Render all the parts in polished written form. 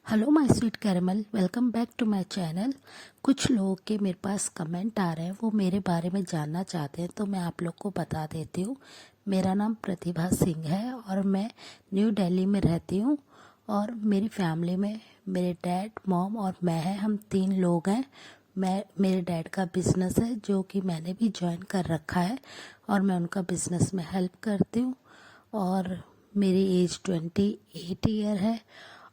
Hello my sweet caramel, welcome back to my channel. कुछ लोगों के मेरे पास कमेंट आ रहे हैं, वो मेरे बारे में जानना चाहते हैं, तो मैं आप लोग को बता देती हूँ। मेरा नाम प्रतिभा सिंह है और मैं न्यू दिल्ली में रहती हूँ। और मेरी फैमिली में मेरे डैड, मॉम और मैं हैं। हम 3 लोग हैं। मेरे डैड का बिजनेस है जो कि मैंने भी ज्वाइन कर रखा है और मैं उनका बिजनेस में हेल्प करती हूँ। और मेरी एज 28 ईयर है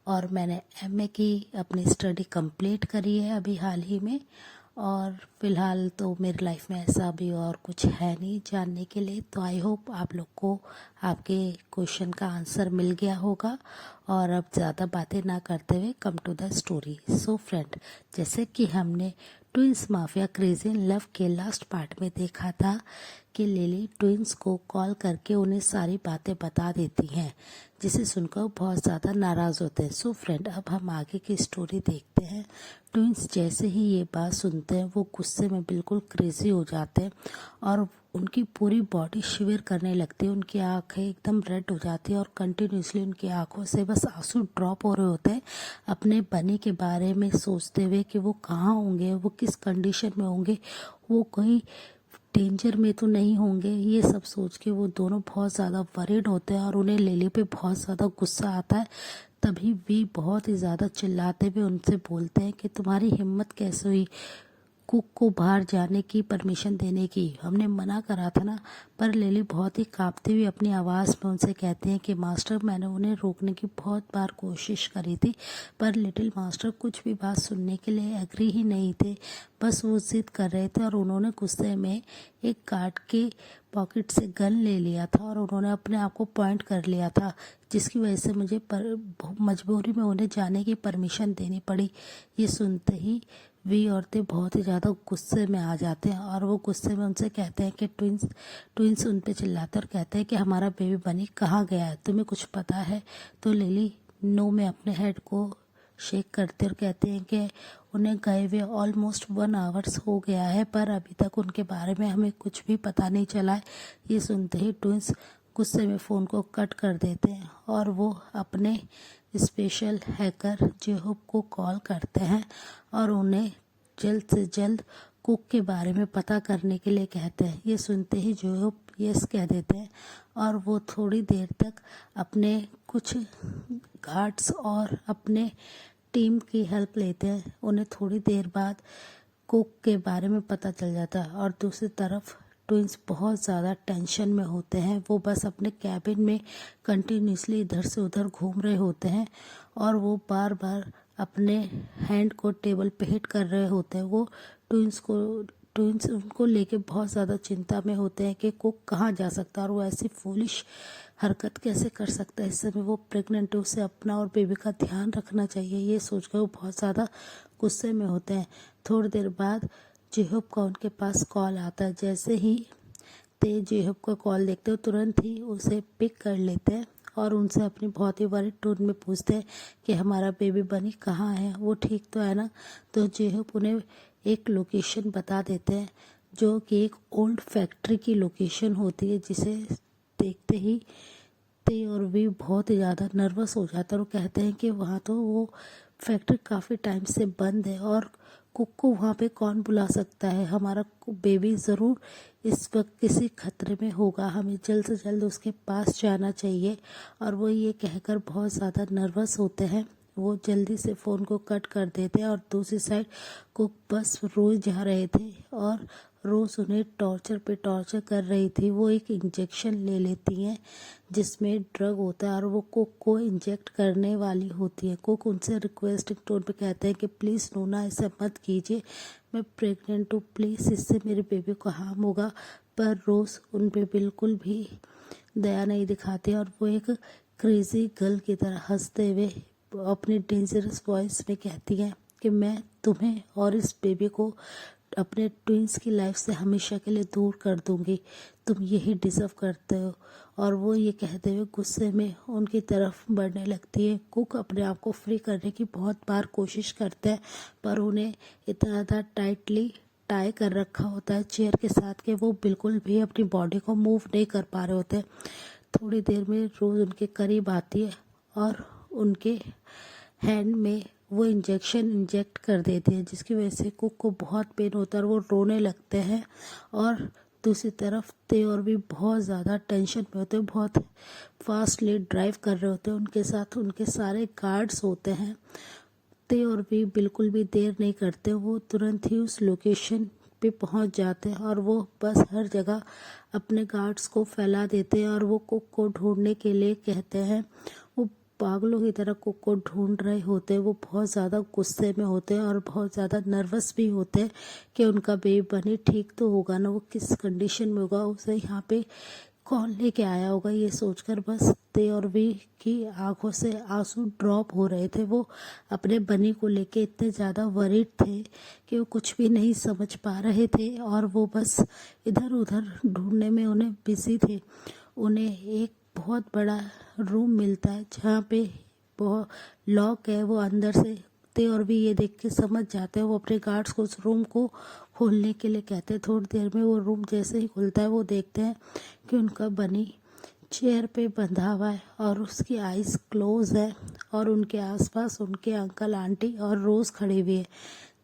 और मैंने एमए की अपनी स्टडी कंप्लीट करी है अभी हाल ही में। और फिलहाल तो मेरी लाइफ में ऐसा अभी और कुछ है नहीं जानने के लिए। तो आई होप आप लोग को आपके क्वेश्चन का आंसर मिल गया होगा। और अब ज़्यादा बातें ना करते हुए come to the story. So friend, जैसे कि हमने twins mafia crazy in love के लास्ट पार्ट में देखा था कि लिली ट्विंस को कॉल करके उन्हें सारी बातें बता देती हैं, जिसे सुनकर वो बहुत ज़्यादा नाराज़ होते हैं। सो फ्रेंड, अब हम आगे की स्टोरी देखते हैं। ट्विंस जैसे ही ये बात सुनते हैं वो गुस्से में बिल्कुल क्रेजी हो जाते हैं और उनकी पूरी बॉडी शिवर करने लगती है। उनकी आंखें एकदम रेड हो जाती है और कंटिन्यूसली उनकी आंखों से बस आंसू ड्रॉप हो रहे होते हैं, अपने बनी के बारे में सोचते हुए कि वो कहाँ होंगे, वो किस कंडीशन में होंगे, वो कोई डेंजर में तो नहीं होंगे। ये सब सोच के वो दोनों बहुत ज़्यादा वरीड होते हैं और उन्हें लिली पे बहुत ज़्यादा गुस्सा आता है। तभी भी बहुत ही ज़्यादा चिल्लाते हुए उनसे बोलते हैं कि तुम्हारी हिम्मत कैसे हुई कुक को बाहर जाने की परमिशन देने की, हमने मना करा था ना। पर लिली बहुत ही कांपती हुई अपनी आवाज़ में उनसे कहते हैं कि मास्टर, मैंने उन्हें रोकने की बहुत बार कोशिश करी थी, पर लिटिल मास्टर कुछ भी बात सुनने के लिए एग्री ही नहीं थे। बस वो जिद कर रहे थे और उन्होंने गुस्से में एक गार्ड के पॉकेट से गन ले लिया था और उन्होंने अपने आप को पॉइंट कर लिया था, जिसकी वजह से मुझे मजबूरी में उन्हें जाने की परमिशन देनी पड़ी। ये सुनते ही वी औरतें बहुत ही ज़्यादा गुस्से में आ जाते हैं और वो गुस्से में उनसे कहते हैं कि ट्विंस उन पे चिल्लाते और कहते हैं कि हमारा बेबी बनी कहाँ गया है, तुम्हें कुछ पता है? तो लिली नो में अपने हेड को शेक करते और कहते हैं कि उन्हें गए हुए ऑलमोस्ट 1 आवर्स हो गया है, पर अभी तक उनके बारे में हमें कुछ भी पता नहीं चला है। ये सुनते ही ट्विंस गुस्से में फ़ोन को कट कर देते हैं और वो अपने स्पेशल हैकर जेहोब को कॉल करते हैं और उन्हें जल्द से जल्द कुक के बारे में पता करने के लिए कहते हैं। ये सुनते ही जेहोब यस कह देते हैं और वो थोड़ी देर तक अपने कुछ गार्ड्स और अपने टीम की हेल्प लेते हैं। उन्हें थोड़ी देर बाद कुक के बारे में पता चल जाता है और दूसरी तरफ ट्विंस बहुत ज़्यादा टेंशन में होते हैं। वो बस अपने कैबिन में कंटिन्यूसली इधर से उधर घूम रहे होते हैं और वो बार बार अपने हैंड को टेबल पे हिट कर रहे होते हैं। वो ट्विंस उनको लेके बहुत ज़्यादा चिंता में होते हैं कि कुक कहाँ जा सकता है और वो ऐसी फूलिश हरकत कैसे कर सकता है। इस समय वो प्रेग्नेंट है, उसे अपना और बेबी का ध्यान रखना चाहिए। ये सोचकर वो बहुत ज़्यादा गुस्से में होते हैं। थोड़ी देर बाद जेहोब का उनके पास कॉल आता है। जैसे ही ते जेहोब का कॉल देखते हो तुरंत ही उसे पिक कर लेते हैं और उनसे अपनी बहुत ही वरीड टोन में पूछते हैं कि हमारा बेबी बनी कहाँ है, वो ठीक तो है ना? तो जेहोब उन्हें एक लोकेशन बता देते हैं जो कि एक ओल्ड फैक्ट्री की लोकेशन होती है, जिसे देखते ही ते और वी बहुत ही ज़्यादा नर्वस हो जाता है और कहते हैं कि वहाँ तो वो फैक्ट्री काफ़ी टाइम से बंद है और कुक को वहाँ पे कौन बुला सकता है, हमारा बेबी ज़रूर इस वक्त किसी खतरे में होगा, हमें जल्द से जल्द उसके पास जाना चाहिए। और वो ये कहकर बहुत ज़्यादा नर्वस होते हैं। वो जल्दी से फ़ोन को कट कर देते हैं और दूसरी साइड कुक बस रोज़ जा रहे थे और रोज़ उन्हें टॉर्चर पे टॉर्चर कर रही थी। वो एक इंजेक्शन ले लेती हैं जिसमें ड्रग होता है और वो कुक को इंजेक्ट करने वाली होती है। कुक उनसे रिक्वेस्टिंग टोन पे कहते हैं कि प्लीज़ नोना ऐसा मत कीजिए, मैं प्रेग्नेंट हूँ, प्लीज़ इससे मेरे बेबी को हार्म होगा। पर रोज़ उन पे बिल्कुल भी दया नहीं दिखाती और वो एक क्रेजी गर्ल की तरह हंसते हुए अपनी डेंजरस वॉइस में कहती हैं कि मैं तुम्हें और इस बेबी को अपने ट्विंस की लाइफ से हमेशा के लिए दूर कर दूंगी, तुम यही डिजर्व करते हो। और वो ये कहते हुए गुस्से में उनकी तरफ बढ़ने लगती है। कुक अपने आप को फ्री करने की बहुत बार कोशिश करते हैं पर उन्हें इतना ज़्यादा टाइटली टाई कर रखा होता है चेयर के साथ कि वो बिल्कुल भी अपनी बॉडी को मूव नहीं कर पा रहे होते। थोड़ी देर में रोज़ उनके करीब आती है और उनके हैंड में वो इंजेक्शन इंजेक्ट कर देते हैं, जिसकी वजह से कुक को बहुत पेन होता है और वो रोने लगते हैं। और दूसरी तरफ तेवर भी बहुत ज़्यादा टेंशन में होते हैं, बहुत फास्टली ड्राइव कर रहे होते हैं, उनके साथ उनके सारे गार्ड्स होते हैं। और भी बिल्कुल भी देर नहीं करते, वो तुरंत ही उस लोकेशन पे पहुंच जाते हैं और वो बस हर जगह अपने गार्ड्स को फैला देते हैं और वो कुक को ढूंढने के लिए कहते हैं। वो पागलों की तरह कुक को ढूंढ रहे होते हैं। वो बहुत ज़्यादा गुस्से में होते हैं और बहुत ज़्यादा नर्वस भी होते हैं कि उनका बेबी बनी ठीक तो होगा ना, वो किस कंडीशन में होगा, उसे यहाँ पे कौन लेके आया होगा, ये सोचकर बस ते और वी की आंखों से आंसू ड्रॉप हो रहे थे। वो अपने बनी को लेके इतने ज़्यादा वरीड थे कि वो कुछ भी नहीं समझ पा रहे थे और वो बस इधर उधर ढूंढने में उन्हें बिजी थे। उन्हें एक बहुत बड़ा रूम मिलता है जहाँ पे बहुत लॉक है, वो अंदर से ते और भी ये देख के समझ जाते हैं। वो अपने गार्ड्स को उस रूम को खोलने के लिए कहते हैं। थोड़ी देर में वो रूम जैसे ही खुलता है वो देखते हैं कि उनका बनी चेयर पे बंधा हुआ है और उसकी आईज क्लोज है और उनके आसपास उनके अंकल आंटी और रोज़ खड़ी हुई है,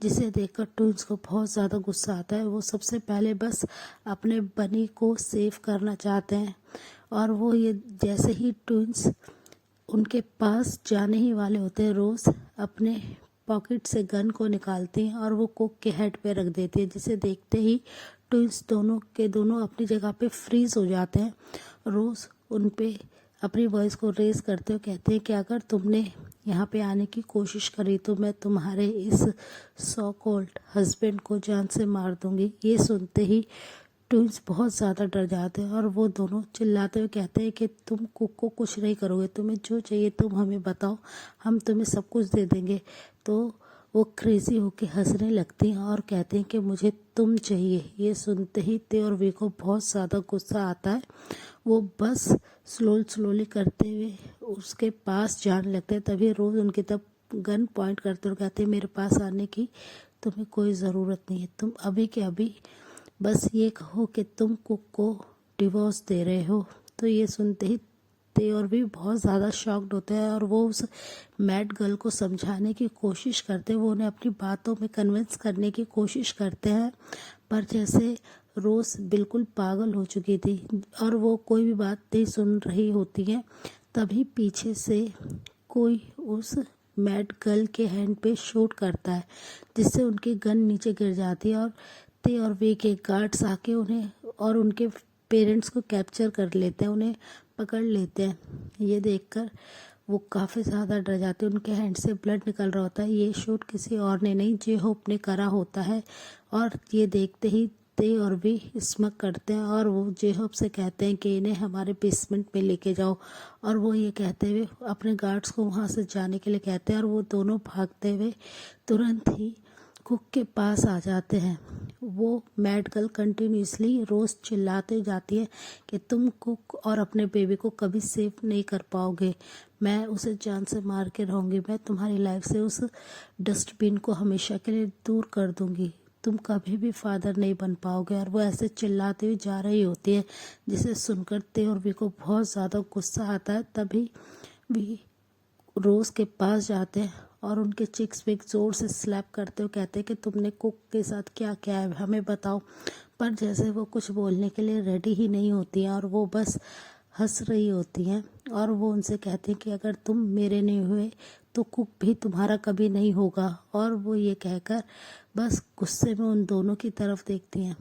जिसे देखकर ट्विंस को बहुत ज़्यादा गुस्सा आता है। वो सबसे पहले बस अपने बनी को सेव करना चाहते हैं और वो ये जैसे ही ट्विंस उनके पास जाने ही वाले होते हैं, रोज़ अपने पॉकेट से गन को निकालती हैं और वो कुक के हेड पे रख देती है, जिसे देखते ही ट्विंस दोनों के दोनों अपनी जगह पे फ्रीज हो जाते हैं। रोज़ उन पे अपनी वॉइस को रेज करते हुए कहते हैं कि अगर तुमने यहाँ पे आने की कोशिश करी तो मैं तुम्हारे इस सो कॉल्ड हस्बैंड को जान से मार दूंगी। ये सुनते ही ट्विंस बहुत ज़्यादा डर जाते हैं और वो दोनों चिल्लाते हुए कहते हैं कि तुम कुक को कुछ नहीं करोगे, तुम्हें जो चाहिए तुम हमें बताओ, हम तुम्हें सब कुछ दे देंगे। तो वो क्रेजी होके हंसने लगती हैं और कहते हैं कि मुझे तुम चाहिए। ये सुनते ही ते और वी को बहुत ज़्यादा गुस्सा आता है। वो बस स्लोली करते हुए उसके पास जाने लगते हैं। तभी रोज़ उनकी तरफ गन पॉइंट करते हुए कहते हैं मेरे पास आने की तुम्हें कोई ज़रूरत नहीं है, तुम अभी के अभी बस ये कहो कि तुम कुक को डिवोर्स दे रहे हो। तो ये सुनते ही ते और भी बहुत ज़्यादा शॉक्ड होते हैं और वो उस मैड गर्ल को समझाने की कोशिश करते हैं, वो उन्हें अपनी बातों में कन्विंस करने की कोशिश करते हैं। पर जैसे रोज़ बिल्कुल पागल हो चुकी थी और वो कोई भी बात नहीं सुन रही होती है, तभी पीछे से कोई उस मैड गर्ल के हैंड पे शूट करता है, जिससे उनकी गन नीचे गिर जाती है और ते और वे के गार्ड्स आके उन्हें और उनके पेरेंट्स को कैप्चर कर लेते हैं, उन्हें पकड़ लेते हैं। ये देखकर वो काफ़ी ज़्यादा डर जाते हैं, उनके हैंड से ब्लड निकल रहा होता है। ये शूट किसी और ने नहीं, जे होप ने करा होता है। और ये देखते ही ते और भी स्मक करते हैं और वो जे होप से कहते हैं कि इन्हें हमारे बेसमेंट में लेके जाओ। और वो ये कहते हुए अपने गार्ड्स को वहाँ से जाने के लिए कहते हैं और वो दोनों भागते हुए तुरंत ही कुक के पास आ जाते हैं। वो मैड गर्ल कंटिन्यूसली रोज़ चिल्लाते जाती है कि तुम कुक और अपने बेबी को कभी सेव नहीं कर पाओगे, मैं उसे जान से मार के रहूँगी, मैं तुम्हारी लाइफ से उस डस्टबिन को हमेशा के लिए दूर कर दूँगी, तुम कभी भी फादर नहीं बन पाओगे। और वो ऐसे चिल्लाती हुई जा रही होती है, जिसे सुनकर ते और वी को बहुत ज़्यादा गुस्सा आता है। तभी भी रोज़ के पास जाते हैं और उनके चिक्स पे जोर से स्लैप करते हुए कहते हैं कि तुमने कुक के साथ क्या किया है, हमें बताओ। पर जैसे वो कुछ बोलने के लिए रेडी ही नहीं होती हैं और वो बस हंस रही होती हैं और वो उनसे कहते हैं कि अगर तुम मेरे नहीं हुए तो कुक भी तुम्हारा कभी नहीं होगा। और वो ये कहकर बस गुस्से में उन दोनों की तरफ देखती हैं।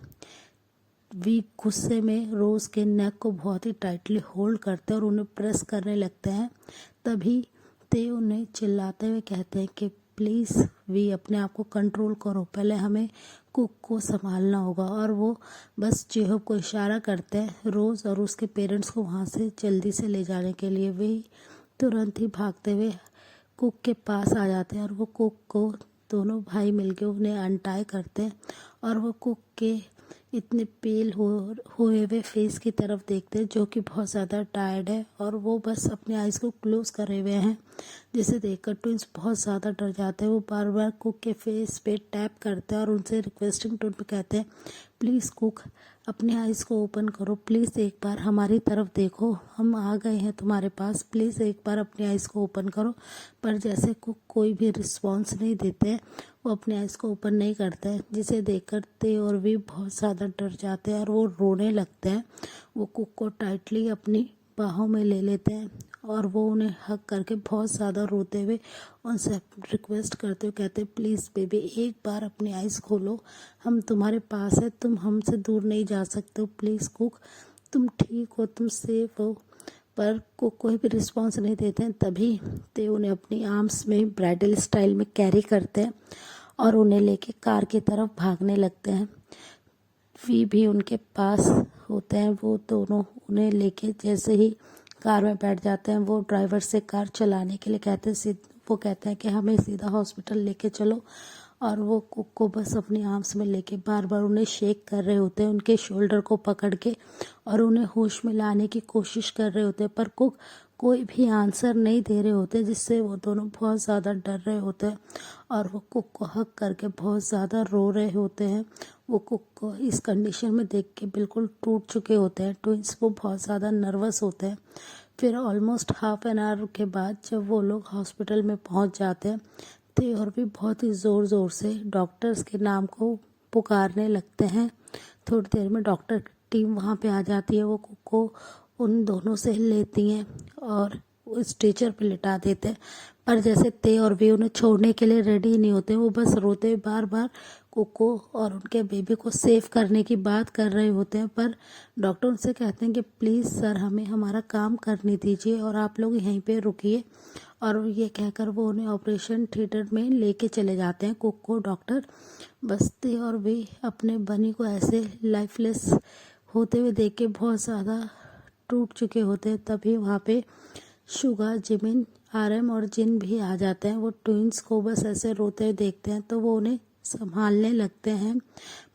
वी गुस्से में रोज़ के नेक को बहुत ही टाइटली होल्ड करते हैं और उन्हें प्रेस करने लगते हैं। तभी ते उन्हें चिल्लाते हुए कहते हैं कि प्लीज़ वी अपने आप को कंट्रोल करो, पहले हमें कुक को संभालना होगा। और वो बस जेहोब को इशारा करते हैं रोज़ और उसके पेरेंट्स को वहाँ से जल्दी से ले जाने के लिए। वे तुरंत ही भागते हुए कुक के पास आ जाते हैं और वो कुक को दोनों भाई मिलके उन्हें अनटाई करते हैं और वो कुक के इतने पेल हुए फेस की तरफ देखते हैं, जो कि बहुत ज़्यादा टायर्ड है और वो बस अपने आइज़ को क्लोज करे हुए हैं, जिसे देखकर ट्विंस बहुत ज़्यादा डर जाते हैं। वो बार बार कुक के फेस पे टैप करते हैं और उनसे रिक्वेस्टिंग टोन पे कहते हैं प्लीज़ कुक अपने आइज़ को ओपन करो, प्लीज़ एक बार हमारी तरफ देखो, हम आ गए हैं तुम्हारे पास, प्लीज़ एक बार अपने आइज़ को ओपन करो। पर जैसे कोई भी रिस्पॉन्स नहीं देते हैं, वो अपने आइज़ को ओपन नहीं करते हैं, जिसे देखकर ते और भी बहुत ज़्यादा डर जाते हैं और वो रोने लगते हैं। वो कुक को टाइटली अपनी बाहों में ले लेते हैं और वो उन्हें हग करके बहुत ज़्यादा रोते हुए उनसे रिक्वेस्ट करते हुए कहते हैं, प्लीज़ बेबी एक बार अपनी आइज़ खोलो, हम तुम्हारे पास है, तुम हमसे दूर नहीं जा सकते हो, प्लीज़ कुक तुम ठीक हो, तुम सेफ हो। पर कुक कोई भी रिस्पॉन्स नहीं देते हैं। तभी ते उन्हें अपनी आर्म्स में ब्राइडल स्टाइल में कैरी करते हैं और उन्हें लेके कार की तरफ भागने लगते हैं। वी भी उनके पास होते हैं। वो दोनों उन्हें लेके जैसे ही कार में बैठ जाते हैं, वो ड्राइवर से कार चलाने के लिए कहते हैं, वो कहते हैं कि हमें सीधा हॉस्पिटल लेके चलो। और वो कुक को बस अपनी आर्म्स में लेके बार बार उन्हें शेक कर रहे होते हैं, उनके शोल्डर को पकड़ के, और उन्हें होश में लाने की कोशिश कर रहे होते हैं। पर कुक कोई भी आंसर नहीं दे रहे होते, जिससे वो दोनों बहुत ज़्यादा डर रहे होते हैं और वो कुक को हग करके बहुत ज़्यादा रो रहे होते हैं। वो कुक को इस कंडीशन में देख के बिल्कुल टूट चुके होते हैं ट्विंस। वो बहुत ज़्यादा नर्वस होते हैं। फिर ऑलमोस्ट हाफ एन आवर के बाद जब वो लोग हॉस्पिटल में पहुंच जाते हैं, तो और भी बहुत ही ज़ोर ज़ोर से डॉक्टर्स के नाम को पुकारने लगते हैं। थोड़ी देर में डॉक्टर की टीम वहाँ पे आ जाती है। वो कुक को उन दोनों से लेती हैं और स्ट्रेचर पे लिटा देते हैं। पर जैसे ते और वे उन्हें छोड़ने के लिए रेडी नहीं होते, वो बस रोते बार बार कुक को और उनके बेबी को सेव करने की बात कर रहे होते हैं। पर डॉक्टर उनसे कहते हैं कि प्लीज़ सर हमें हमारा काम करने दीजिए और आप लोग यहीं पे रुकिए। और ये कहकर वो उन्हें ऑपरेशन थिएटर में लेके चले जाते हैं कुक को डॉक्टर। बस ते और वे अपने बनी को ऐसे लाइफलेस होते हुए देख के बहुत ज़्यादा टूट चुके होते हैं। तभी वहाँ पे शुगा, जिमिन, आरएम और जिन भी आ जाते हैं। वो ट्विंस को बस ऐसे रोते हुए देखते हैं तो वो उन्हें संभालने लगते हैं।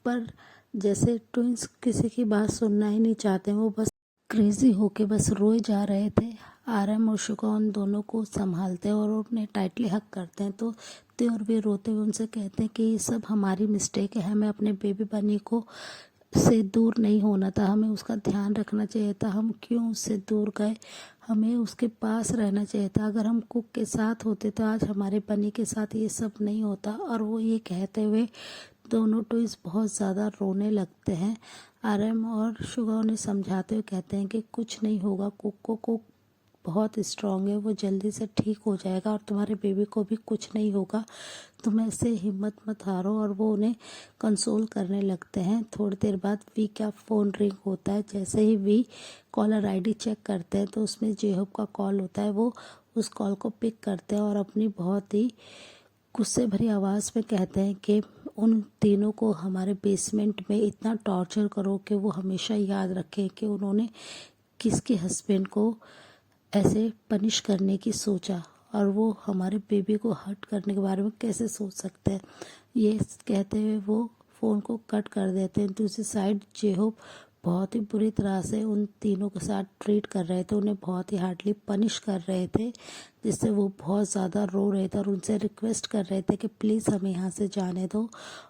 पर जैसे ट्विंस किसी की बात सुनना ही नहीं चाहते, वो बस क्रेजी होके बस रोए जा रहे थे। आरएम और शुगा उन दोनों को संभालते हैं और उन्हें टाइटली हक करते हैं। तो ते और वे रोते हुए उनसे कहते हैं कि ये सब हमारी मिस्टेक है, हमें अपने बेबी बनी को से दूर नहीं होना था, हमें उसका ध्यान रखना चाहिए था, हम क्यों उससे दूर गए, हमें उसके पास रहना चाहिए था। अगर हम कुक के साथ होते तो आज हमारे बनी के साथ ये सब नहीं होता। और वो ये कहते हुए दोनों ट्विंस बहुत ज़्यादा रोने लगते हैं। आरएम और शुगा उन्हें समझाते हुए कहते हैं कि कुछ नहीं होगा, कुक को बहुत स्ट्रांग है, वो जल्दी से ठीक हो जाएगा और तुम्हारे बेबी को भी कुछ नहीं होगा, तुम ऐसे हिम्मत मत हारो। और वो उन्हें कंसोल करने लगते हैं। थोड़ी देर बाद वी का फ़ोन रिंग होता है। जैसे ही वी कॉलर आईडी चेक करते हैं तो उसमें जेहब का कॉल होता है। वो उस कॉल को पिक करते हैं और अपनी बहुत ही गुस्से भरी आवाज़ में कहते हैं कि उन तीनों को हमारे बेसमेंट में इतना टॉर्चर करो कि वो हमेशा याद रखें कि उन्होंने किसके हस्बैंड को ऐसे पनिश करने की सोचा और वो हमारे बेबी को हर्ट करने के बारे में कैसे सोच सकते हैं। ये कहते हुए वो फ़ोन को कट कर देते हैं। दूसरी साइड जेहोब बहुत ही बुरी तरह से उन तीनों के साथ ट्रीट कर रहे थे, उन्हें बहुत ही हार्डली पनिश कर रहे थे, जिससे वो बहुत ज़्यादा रो रहे थे और उनसे रिक्वेस्ट कर रहे थे कि प्लीज़ हमें यहाँ से जाने दो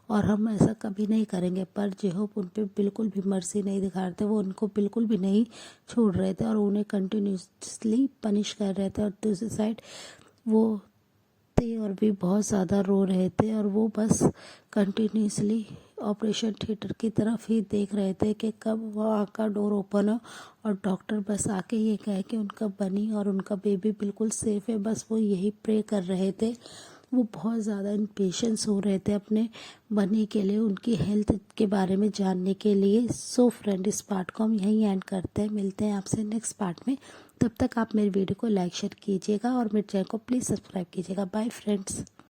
और हम ऐसा कभी नहीं करेंगे। पर जेहोब उन पर बिल्कुल भी मर्जी नहीं दिखा रहे थे, वो उनको बिल्कुल भी नहीं छोड़ रहे थे और उन्हें कंटिन्यूसली पनिश कर रहे थे। और दूसरी साइड वो थे और भी बहुत ज़्यादा रो रहे थे और वो बस कंटिन्यूसली ऑपरेशन थिएटर की तरफ ही देख रहे थे कि कब वहाँ का डोर ओपन हो और डॉक्टर बस आके ये कहे कि उनका बनी और उनका बेबी बिल्कुल सेफ है। बस वो यही प्रे कर रहे थे। वो बहुत ज़्यादा इम्पेशेंस हो रहे थे अपने बनी के लिए, उनकी हेल्थ के बारे में जानने के लिए। सो फ्रेंड, इस पार्ट को हम यहीं एंड करते हैं। मिलते हैं आपसे नेक्स्ट पार्ट में। तब तक आप मेरे वीडियो को लाइक शेयर कीजिएगा और मेरे चैनल को प्लीज़ सब्सक्राइब कीजिएगा। Bye friends.